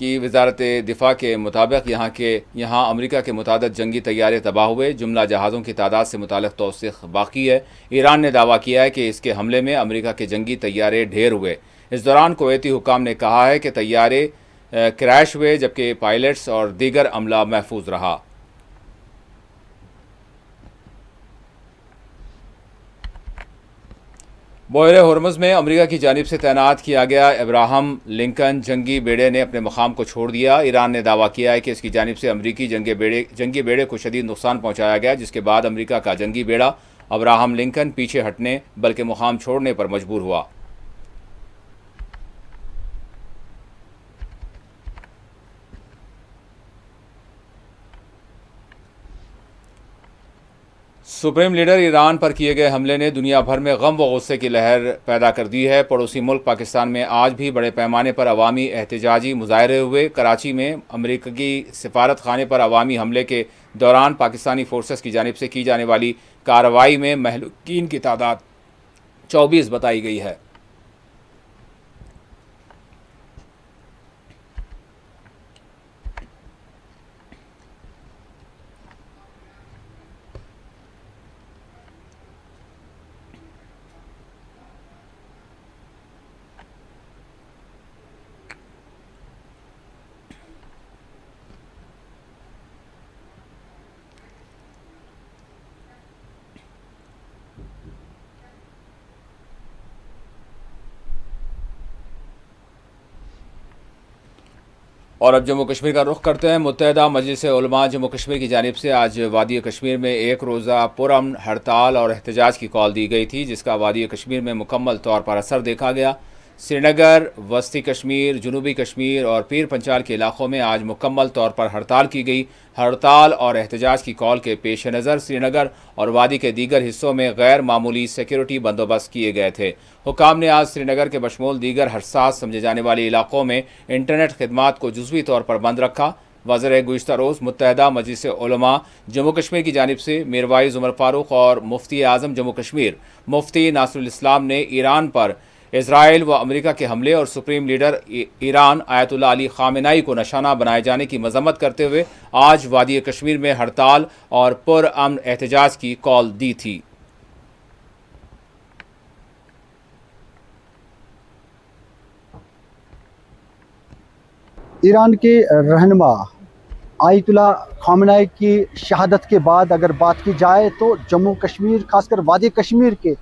کی وزارت دفاع کے مطابق یہاں امریکہ کے متعدد جنگی طیارے تباہ ہوئے، جملہ جہازوں کی تعداد سے متعلق توثیق باقی ہے۔ ایران نے دعویٰ کیا ہے کہ اس کے حملے میں امریکہ کے جنگی طیارے ڈھیر ہوئے۔ اس دوران کویتی حکام نے کہا ہے کہ طیارے کریش ہوئے جبکہ پائلٹس اور دیگر عملہ محفوظ رہا۔ بحیرہ ہرمز میں امریکہ کی جانب سے تعینات کیا گیا ابراہم لنکن جنگی بیڑے نے اپنے مقام کو چھوڑ دیا۔ ایران نے دعویٰ کیا ہے کہ اس کی جانب سے امریکی جنگی بیڑے کو شدید نقصان پہنچایا گیا، جس کے بعد امریکہ کا جنگی بیڑا ابراہم لنکن پیچھے ہٹنے بلکہ مقام چھوڑنے پر مجبور ہوا۔ سپریم لیڈر ایران پر کیے گئے حملے نے دنیا بھر میں غم و غصے کی لہر پیدا کر دی ہے۔ پڑوسی ملک پاکستان میں آج بھی بڑے پیمانے پر عوامی احتجاجی مظاہرے ہوئے۔ کراچی میں امریکی سفارت خانے پر عوامی حملے کے دوران پاکستانی فورسز کی جانب سے کی جانے والی کارروائی میں مہلوکین کی تعداد 24 بتائی گئی ہے۔ اور اب جموں کشمیر کا رخ کرتے ہیں۔ متحدہ مجلس علماء جموں کشمیر کی جانب سے آج وادی کشمیر میں ایک روزہ پرامن ہڑتال اور احتجاج کی کال دی گئی تھی، جس کا وادی کشمیر میں مکمل طور پر اثر دیکھا گیا۔ سری نگر، وسطی کشمیر، جنوبی کشمیر اور پیر پنچال کے علاقوں میں آج مکمل طور پر ہڑتال کی گئی۔ ہڑتال اور احتجاج کی کال کے پیش نظر سری نگر اور وادی کے دیگر حصوں میں غیر معمولی سیکیورٹی بندوبست کیے گئے تھے۔ حکام نے آج سری نگر کے بشمول دیگر حساس سمجھے جانے والے علاقوں میں انٹرنیٹ خدمات کو جزوی طور پر بند رکھا۔ واضح ہے گزشتہ روز متحدہ مجلس علماء جموں کشمیر کی جانب سے میر وائز عمر فاروق اور مفتی اعظم جموں کشمیر مفتی ناصر الاسلام نے ایران پر اسرائیل و امریکہ کے حملے اور سپریم لیڈر ایران آیت اللہ علی خامنائی کو نشانہ بنائے جانے کی مذمت کرتے ہوئے آج وادی کشمیر میں ہڑتال اور پرامن احتجاج کی کال دی تھی۔ ایران کے رہنما آیت اللہ خامنائی کی شہادت کے بعد اگر بات کی جائے تو جموں کشمیر خاص کر وادی کشمیر کے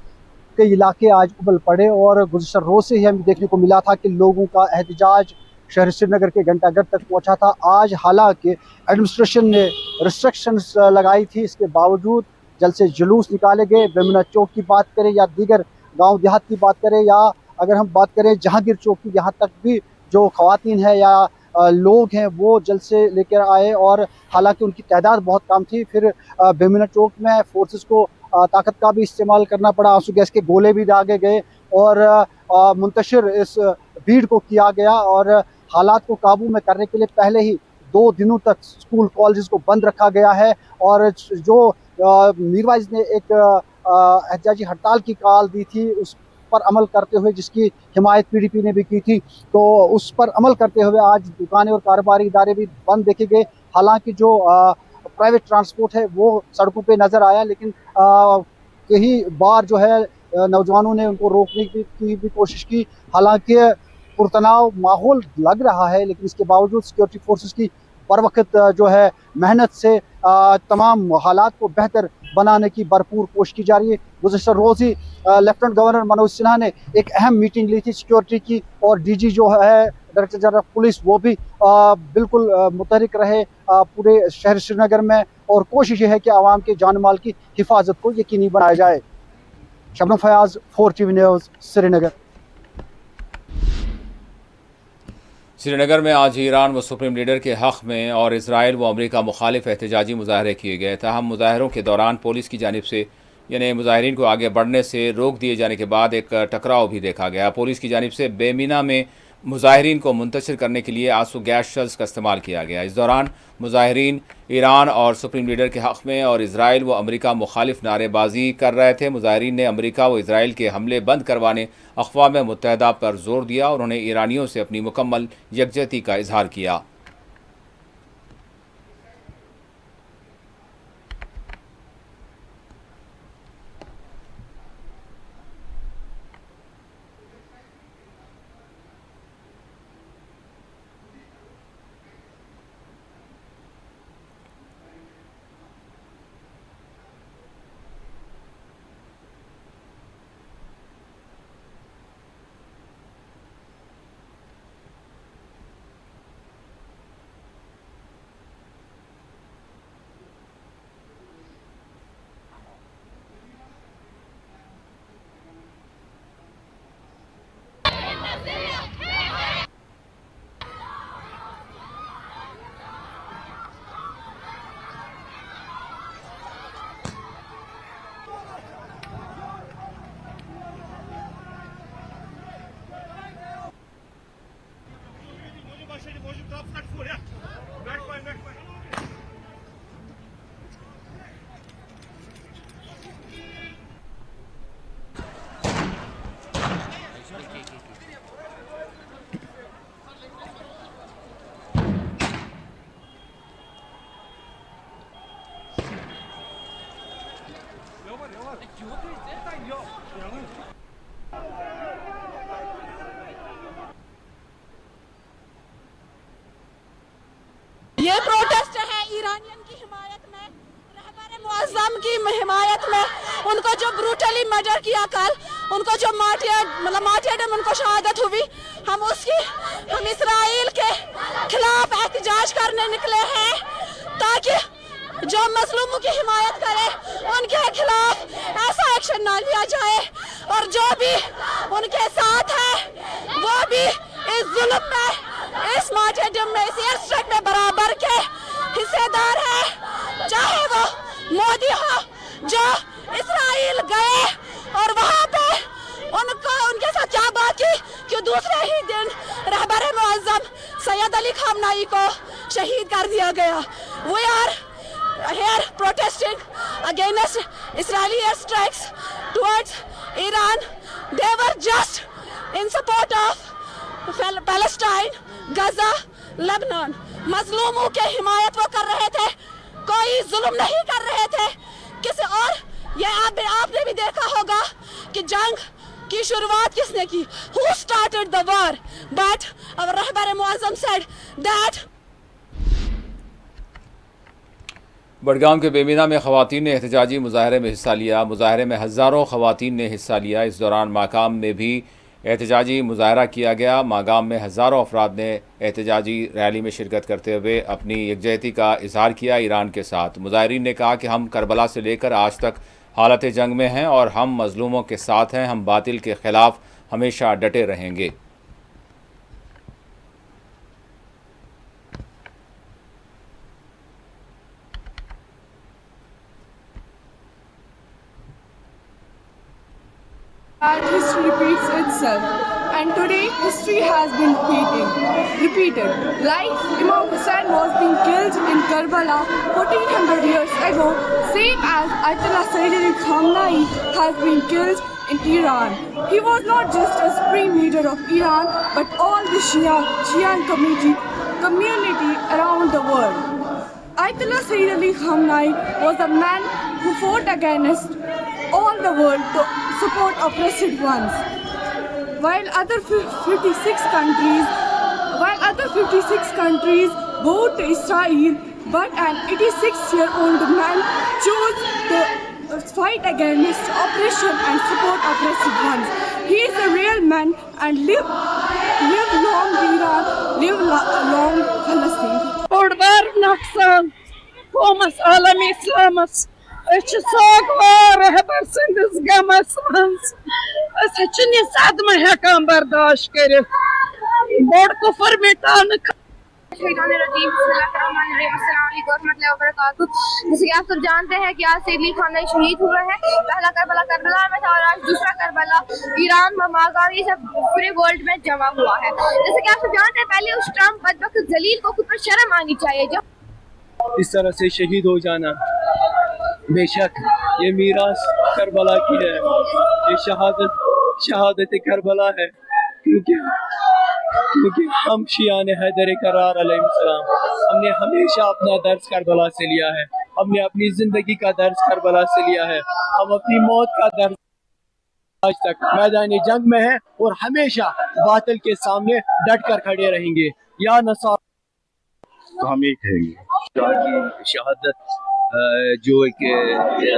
کئی علاقے آج ابل پڑے، اور گزشتہ روز سے ہی ہمیں دیکھنے کو ملا تھا کہ لوگوں کا احتجاج شہر سری نگر کے گھنٹہ گھر تک پہنچا تھا۔ آج حالانکہ ایڈمنسٹریشن نے ریسٹرکشنز لگائی تھی، اس کے باوجود جلد سے جلوس نکالے گئے۔ بیمنا چوک کی بات کریں یا دیگر گاؤں دیہات کی بات کریں، یا اگر ہم بات کریں جہانگیر چوک کی، یہاں تک بھی جو خواتین ہیں یا لوگ ہیں وہ جلد سے لے کر آئے، اور حالانکہ ان کی تعداد بہت کم تھی۔ پھر بیمنا چوک میں فورسز کو طاقت کا بھی استعمال کرنا پڑا، آنسو گیس کے گولے بھی داغے گئے اور منتشر اس بھیڑ کو کیا گیا، اور حالات کو قابو میں کرنے کے لیے پہلے ہی 2 دنوں تک اسکول کالجز کو بند رکھا گیا ہے۔ اور جو میر وائز نے ایک احتجاجی ہڑتال کی کال دی تھی اس پر عمل کرتے ہوئے، جس کی حمایت پی ڈی پی نے بھی کی تھی، تو اس پر عمل کرتے ہوئے آج دکانیں اور کاروباری ادارے بھی بند دیکھے گئے۔ حالانکہ جو پرائیویٹ ٹرانسپورٹ ہے وہ سڑکوں پہ نظر آیا، لیکن کئی بار جو ہے نوجوانوں نے ان کو روکنے کی بھی کوشش کی۔ حالانکہ پرتناؤ ماحول لگ رہا ہے، لیکن اس کے باوجود سیکورٹی فورسز کی بر وقت جو ہے محنت سے تمام حالات کو بہتر بنانے کی بھرپور کوشش کی جا رہی ہے۔ گزشتہ روز ہی لیفٹنٹ گورنر منوج سنہا نے ایک اہم میٹنگ لی تھی سیکورٹی کی، اور ڈی جی جو ہے ڈائریکٹر جنرل آف پولیس وہ بھی بالکل متحرک رہے پورے شہر سری نگر میں، اور کوشش یہ ہے کہ عوام کے جان مال کی حفاظت کو یقینی بنایا جائے۔ شبنم فیاض، 4 ٹی وی نیوز، سری نگر۔ سری نگر میں آج ایران و سپریم لیڈر کے حق میں اور اسرائیل و امریکہ مخالف احتجاجی مظاہرے کیے گئے، تاہم مظاہروں کے دوران پولیس کی جانب سے مظاہرین کو آگے بڑھنے سے روک دیے جانے کے بعد ایک ٹکراؤ بھی دیکھا گیا۔ پولیس کی جانب سے بیمینا میں مظاہرین کو منتشر کرنے کے لیے آنسو گیس شیلز کا استعمال کیا گیا۔ اس دوران مظاہرین ایران اور سپریم لیڈر کے حق میں اور اسرائیل و امریکہ مخالف نعرے بازی کر رہے تھے۔ مظاہرین نے امریکہ و اسرائیل کے حملے بند کروانے اقوام متحدہ پر زور دیا اور انہیں ایرانیوں سے اپنی مکمل یکجہتی کا اظہار کیا۔ یہ پروٹیسٹ ہے ایرانین کی حمایت میں، رہبر معظم کی حمایت میں، ان کو جو بروٹلی مرڈر کیا کل، ان کو جو مارٹیرڈم ان کو شہادت ہوئی، ہم اسرائیل کے خلاف احتجاج کرنے نکلے ہیں تاکہ جو مظلوموں کی حمایت کرے ان کے خلاف ایسا ایکشن نہ لیا جائے، اور جو بھی ان کے ساتھ ہے وہ بھی اس ظلم میں، اس مارٹیرڈم میں، اس ایئر اسٹرائیک میں برابر کے حصے دار ہے، چاہے وہ مودی ہو جو اسرائیل گئے اور وہاں پہ ان کے ساتھ کیا بات کی کہ دوسرے ہی دن رہبر معظم سید علی خامنائی کو شہید کر دیا گیا۔ We are here protesting against Israeli airstrikes towards Iran. They were just in support of Palestine, Gaza, Lebanon. مظلوموں کے حمایت وہ کر رہے تھے، کوئی ظلم نہیں کر رہے تھے کسی اور۔ یہ آپ نے بھی دیکھا ہوگا کہ جنگ کی شروعات کس نے کی؟ Who started the war? But our Rahbar Moazzam said that Budgam کے بیمینا میں خواتین نے احتجاجی مظاہرے میں حصہ لیا۔ مظاہرے میں ہزاروں خواتین نے حصہ لیا۔ اس دوران ماقام میں بھی احتجاجی مظاہرہ کیا گیا۔ ماقام میں ہزاروں افراد نے احتجاجی ریلی میں شرکت کرتے ہوئے اپنی یکجہتی کا اظہار کیا ایران کے ساتھ۔ مظاہرین نے کہا کہ ہم کربلا سے لے کر آج تک حالت جنگ میں ہیں اور ہم مظلوموں کے ساتھ ہیں، ہم باطل کے خلاف ہمیشہ ڈٹے رہیں گے۔ That history repeats itself, and today history has been repeated. Like Imam Hussain was being killed in Karbala 1400 years ago, same as Ayatollah Sayyid Ali Khamenei has been killed in Iran. He was not just a supreme leader of Iran, but all the Shian community around the world. Ayatollah Sayyid Ali Khamenei was a man who fought against all the world to support oppressed ones. While other 56 countries bowed to Israel, but an 86-year-old man chose to fight against oppression and support oppressed ones. He is a real man, and live long Iran, live long Palestine. بوڑبار نقصان قومس عالم اسلامس ساگوار رہبر سندس غمس منز صدمہ ہیکان برداشت کرت بوڑ کفر مٹان جیسے کہ آپ سب جانتے ہیں کہ آج سید علی خامنہ ای شہید ہوئے ہیں. پہلا کربلا کربلا میں تھا اور آج دوسرا کربلا ایران ممازار یہ سب پورے ورلڈ میں جمع ہوا ہے. جیسے کہ آپ سب جانتے ہیں پہلے اس ٹرمپ بدبخت ذلیل کو خود پر شرم آنی چاہیے. جب اس طرح سے شہید ہو جانا بے شک یہ میراث کربلا کی ہے, یہ شہادت کربلا ہے, کیونکہ ہم شیعان حیدر کرار علیہ السلام ہم نے ہمیشہ اپنا درس کربلا سے لیا ہے, ہم نے اپنی زندگی کا درس کربلا سے لیا ہے, ہم اپنی موت کا درس آج تک میدان جنگ میں ہیں اور ہمیشہ باطل کے سامنے ڈٹ کر کھڑے رہیں گے. یا نصارى تو ہم یہ کہیں گے کی شہادت جو ایک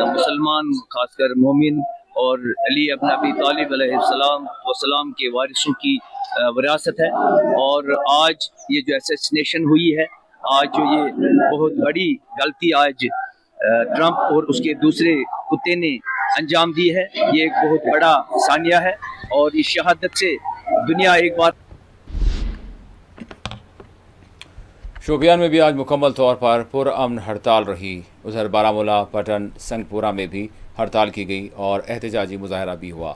مسلمان خاص کر مومن اور علی ابن ابی طالب علیہ السلام کے وارثوں کی وراثت ہے. اور آج یہ جو اسیسینیشن ہوئی ہے, آج جو یہ بہت بڑی غلطی آج ٹرمپ اور اس کے دوسرے کتے نے انجام دی ہے, یہ ایک بہت بڑا ثانیہ ہے. اور اس شہادت سے دنیا ایک بار شوپیان میں بھی آج مکمل طور پر پرامن ہڑتال رہی. ادھر بارامولہ, پٹن, سنگ پورہ میں بھی ہڑتال کی گئی اور احتجاجی مظاہرہ بھی ہوا.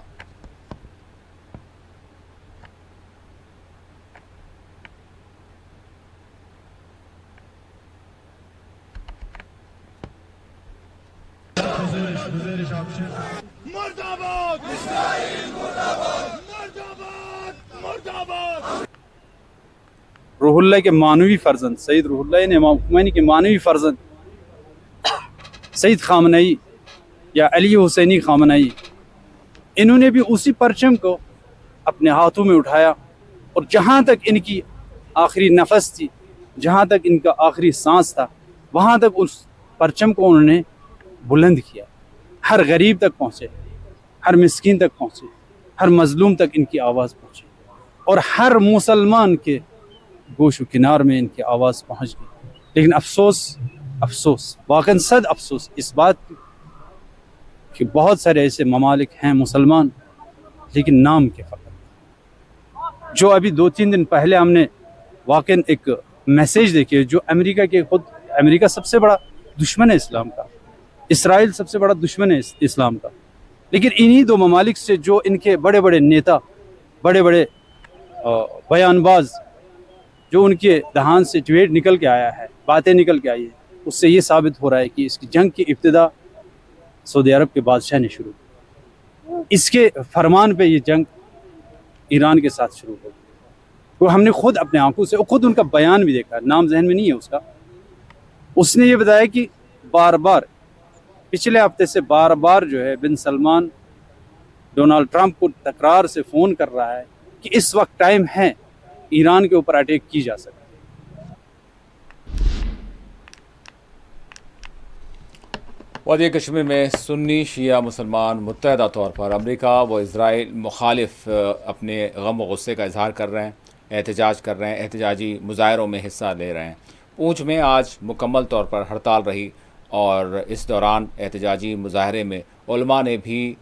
روح اللہ کے معنوی فرزند سید روح اللہ نے امام خمینی کے معنوی فرزند سید خامنئی یا علی حسینی خامنئی, انہوں نے بھی اسی پرچم کو اپنے ہاتھوں میں اٹھایا اور جہاں تک ان کی آخری نفس تھی, جہاں تک ان کا آخری سانس تھا, وہاں تک اس پرچم کو انہوں نے بلند کیا. ہر غریب تک پہنچے, ہر مسکین تک پہنچے, ہر مظلوم تک ان کی آواز پہنچی اور ہر مسلمان کے گوش و کنار میں ان کی آواز پہنچ گئی. لیکن افسوس واقعاً صد افسوس اس بات کہ بہت سارے ایسے ممالک ہیں مسلمان لیکن نام کے فقط. جو ابھی 2-3 دن پہلے ہم نے واقعاً ایک میسیج دیکھے, جو امریکہ سب سے بڑا دشمن ہے اسلام کا, اسرائیل سب سے بڑا دشمن ہے اسلام کا, لیکن انہی 2 ممالک سے جو ان کے بڑے بڑے نیتا, بڑے بڑے بیان باز, جو ان کے دہان سے ٹویٹ نکل کے آیا ہے, باتیں نکل کے آئی ہیں, اس سے یہ ثابت ہو رہا ہے کہ اس کی جنگ کی ابتدا سعودی عرب کے بادشاہ نے شروع کی. اس کے فرمان پہ یہ جنگ ایران کے ساتھ شروع ہو گئی. وہ ہم نے خود اپنے آنکھوں سے, خود ان کا بیان بھی دیکھا, نام ذہن میں نہیں ہے اس کا. اس نے یہ بتایا کہ بار بار پچھلے ہفتے سے بار جو ہے بن سلمان ڈونالڈ ٹرمپ کو تکرار سے فون کر رہا ہے کہ اس وقت ٹائم ہے ایران کے اوپر اٹیک کی جا سکتی. وادی کشمیر میں سنی شیعہ مسلمان متحدہ طور پر امریکہ و اسرائیل مخالف اپنے غم و غصے کا اظہار کر رہے ہیں, احتجاج کر رہے ہیں, احتجاجی مظاہروں میں حصہ لے رہے ہیں. پونچھ میں آج مکمل طور پر ہڑتال رہی اور اس دوران احتجاجی مظاہرے میں علماء نے بھی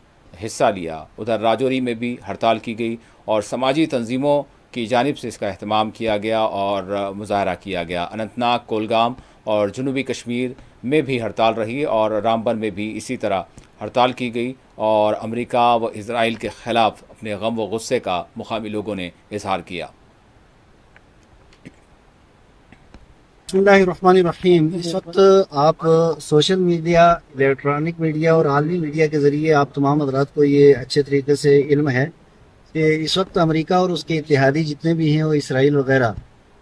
حصہ لیا. ادھر راجوری میں بھی ہڑتال کی گئی اور سماجی تنظیموں کی جانب سے اس کا اہتمام کیا گیا اور مظاہرہ کیا گیا. اننت ناگ, کولگام اور جنوبی کشمیر میں بھی ہڑتال رہی اور رامبن میں بھی اسی طرح ہڑتال کی گئی اور امریکہ و اسرائیل کے خلاف اپنے غم و غصے کا مقامی لوگوں نے اظہار کیا. بسم اللہ الرحمن الرحیم. اس وقت آپ سوشل میڈیا, الیکٹرانک میڈیا اور عالمی میڈیا کے ذریعے آپ تمام حضرات کو یہ اچھے طریقے سے علم ہے کہ اس وقت امریکہ اور اس کے اتحادی جتنے بھی ہیں وہ اسرائیل وغیرہ,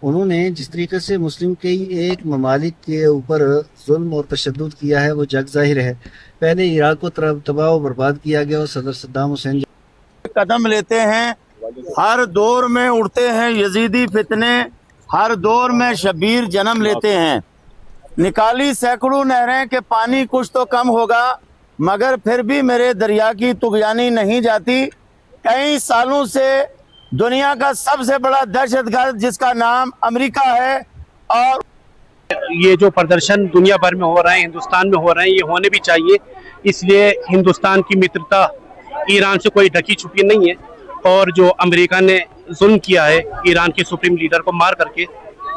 انہوں نے جس طریقے سے مسلم کے ایک ممالک کے اوپر ظلم اور تشدد کیا ہے وہ جگ ظاہر ہے. پہلے عراق کو تباہ و برباد کیا گیا اور صدر صدام حسین قدم لیتے ہیں, ہر دور میں اڑتے ہیں یزیدی فتنے, ہر دور میں شبیر جنم لیتے ہیں. نکالی سینکڑوں نہریں کہ پانی کچھ تو کم ہوگا, مگر پھر بھی میرے دریا کی طغیانی نہیں جاتی. کئی سالوں سے دنیا کا سب سے بڑا دہشت گرد جس کا نام امریکہ ہے, اور یہ جو پردرشن دنیا بھر میں ہو رہے ہیں, ہندوستان میں ہو رہے ہیں, یہ ہونے بھی چاہیے. اس لیے ہندوستان کی مترتا ایران سے کوئی ڈھکی چھپی نہیں ہے, اور جو امریکہ نے ظلم کیا ہے ایران کے سپریم لیڈر کو مار کر کے,